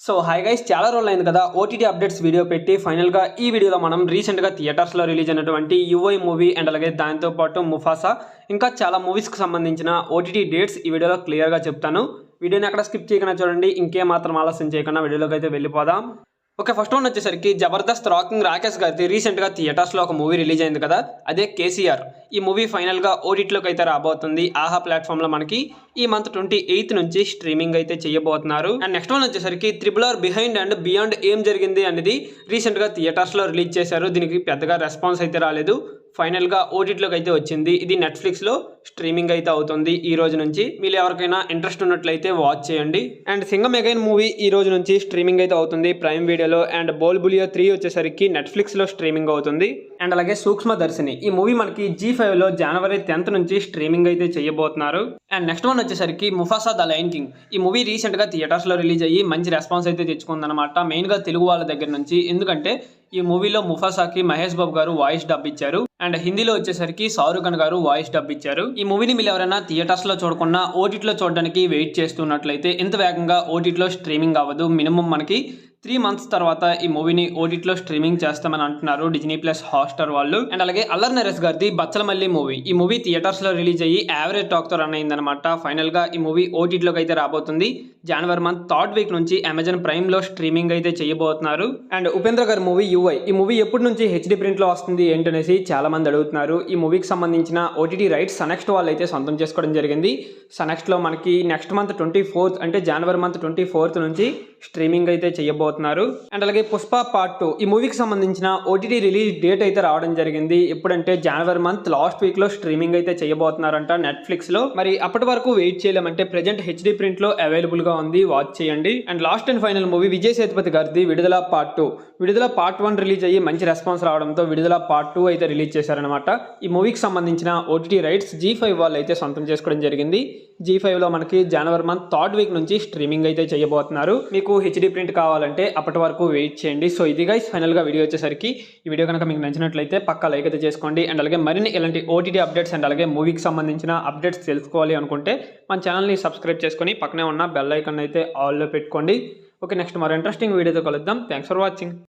So hi guys, చాలా రోజులు అయింది కదా ఓటీటీ అప్డేట్స్ వీడియో పెట్టి. ఫైనల్గా ఈ వీడియోలో మనం రీసెంట్గా థియేటర్స్లో రిలీజ్ అయినటువంటి యుఐ మూవీ అండ్ అలాగే దాంతోపాటు ముఫాసా ఇంకా చాలా మూవీస్కి సంబంధించిన ఓటీటీ డేట్స్ ఈ వీడియోలో క్లియర్గా చెప్తాను. వీడియోని ఎక్కడ స్కిప్ చేయకుండా చూడండి. ఇంకేం మాత్రం ఆలస్యం చేయకుండా వీడియోలోకి అయితే వెళ్ళిపోదాం. ఓకే, ఫస్ట్ వన్ వచ్చేసరికి జబర్దస్త్ రాకింగ్ రాకేష్ గారి రీసెంట్గా థియేటర్స్లో ఒక మూవీ రిలీజ్ అయింది కదా, అదే కేసీఆర్. ఈ మూవీ ఫైనల్గా ఓటీటీలోకి అయితే రాబోతుంది. ఆహా ప్లాట్ఫామ్లో మనకి ఈ మంత్ 28th నుంచి స్ట్రీమింగ్ అయితే చేయబోతున్నారు. అండ్ నెక్స్ట్ వన్ వచ్చేసరికి RRR బిహైండ్ అండ్ బియాండ్ ఏం జరిగింది అనేది రీసెంట్గా థియేటర్స్లో రిలీజ్ చేశారు. దీనికి పెద్దగా రెస్పాన్స్ అయితే రాలేదు. ఫైనల్గా ఓటీటీలోకి అయితే వచ్చింది. ఇది నెట్ఫ్లిక్స్లో స్ట్రీమింగ్ అయితే అవుతుంది ఈ రోజు నుంచి. మీరు ఎవరికైనా ఇంట్రెస్ట్ ఉన్నట్లయితే వాచ్ చేయండి. అండ్ సింగం అగైన్ మూవీ ఈ రోజు నుంచి స్ట్రీమింగ్ అయితే అవుతుంది ప్రైమ్ వీడియోలో. అండ్ బోల్బులియా 3 వచ్చేసరికి నెట్ఫ్లిక్స్లో స్ట్రీమింగ్ అవుతుంది. అండ్ అలాగే సూక్ష్మదర్శిని ఈ మూవీ మనకి G5లో January 10th నుంచి స్ట్రీమింగ్ అయితే చేయబోతున్నారు. అండ్ నెక్స్ట్ వన్ వచ్చేసరికి ముఫాసా ద లయన్ కింగ్. ఈ మూవీ రీసెంట్గా థియేటర్స్లో రిలీజ్ అయ్యి మంచి రెస్పాన్స్ అయితే తెచ్చుకుందనమాట, మెయిన్గా తెలుగు వాళ్ళ దగ్గర నుంచి. ఎందుకంటే ఈ మూవీలో ముఫాసాకి మహేష్ బాబు గారు వాయిస్ డబ్ ఇచ్చారు. అండ్ హిందీలో వచ్చేసరికి షారుఖ్ ఖాన్ గారు వాయిస్ డబ్ ఇచ్చారు. ఈ మూవీని మీరు ఎవరైనా థియేటర్స్లో చూడకుండా ఓటీటీలో చూడడానికి వెయిట్ చేస్తున్నట్లయితే ఇంత వేగంగా ఓటీటీలో స్ట్రీమింగ్ అవ్వదు. మినిమం మనకి 3 months తర్వాత ఈ మూవీని ఓటీటీలో స్ట్రీమింగ్ చేస్తామని అంటున్నారు డిజ్నీ ప్లస్ హాట్స్టార్ వాళ్ళు. అండ్ అలాగే అల్లరి నరేష్ గారిది బచ్చలమల్లి మూవీ. ఈ మూవీ థియేటర్స్లో రిలీజ్ అయ్యి యావరేజ్ టాక్తో రన్ అయిందనమాట. ఫైనల్గా ఈ మూవీ ఓటీటీలోకి అయితే రాబోతుంది. January 3rd week నుంచి అమెజాన్ ప్రైమ్లో స్ట్రీమింగ్ అయితే చేయబోతున్నారు. అండ్ ఉపేంద్ర గారి మూవీ యుఐ. ఈ మూవీ ఎప్పటి నుంచి హెచ్డి ప్రింట్లో వస్తుంది ఏంటనేసి చాలా మంది అడుగుతున్నారు. ఈ మూవీకి సంబంధించిన ఓటీటీ రైట్స్ సనెక్స్ట్ వాళ్ళు అయితే సొంతం చేసుకోవడం జరిగింది. సనెక్స్ట్లో మనకి నెక్స్ట్ మంత్ 24th అంటే January 24th నుంచి స్ట్రీమింగ్ అయితే చేయబోతున్నారు. అండ్ అలాగే పుష్ప పార్ట్ 2 ఈ మూవీకి సంబంధించిన ఓటీటీ రిలీజ్ డేట్ అయితే రావడం జరిగింది. ఎప్పుడంటే January month లాస్ట్ వీక్లో స్ట్రీమింగ్ అయితే చేయబోతున్నారంట నెట్ఫ్లిక్స్లో. మరి అప్పటి వరకు వెయిట్ చేయలేమంటే ప్రెజెంట్ హెచ్డి ప్రింట్లో అవైలబుల్గా ఉంది, వాచ్ చేయండి. And last and final movie Vijay Sethupathi గారిది విడుదల పార్ట్ 2. విడుదల పార్ట్ 1 రిలీజ్ అయ్యి మంచి రెస్పాన్స్ రావడంతో విడుదల పార్ట్ 2 అయితే రిలీజ్ చేశారనమాట. ఈ మూవీకి సంబంధించిన ఓటీటీ రైట్స్ G5 వాళ్ళు అయితే సొంతం చేసుకోవడం జరిగింది. G5లో మనకి January 3rd week నుంచి స్ట్రీమింగ్ అయితే చేయబోతున్నారు. మీకు హెచ్డి ప్రింట్ కావాలంటే అప్పటి వరకు వెయిట్ చేయండి. సో ఇది గైస్ ఫైనల్గా వీడియో వచ్చేసరికి. ఈ వీడియో కనుక మీకు నచ్చినట్లయితే పక్కా లైక్ అయితే చేసుకోండి. అండ్ అలాగే మరిన్ని ఇలాంటి ఓటీటీ అప్డేట్స్ అండ్ అలాగే మూవీకి సంబంధించిన అప్డేట్స్ తెలుసుకోవాలి అనుకుంటే మన ఛానల్ని సబ్స్క్రైబ్ చేసుకొని పక్కనే ఉన్న బెల్ ఐకాన్ అయితే ఆల్లో పెట్టుకోండి. ఓకే, నెక్స్ట్ మరో ఇంట్రెస్టింగ్ వీడియోతో కలుద్దాం. Thanks for watching.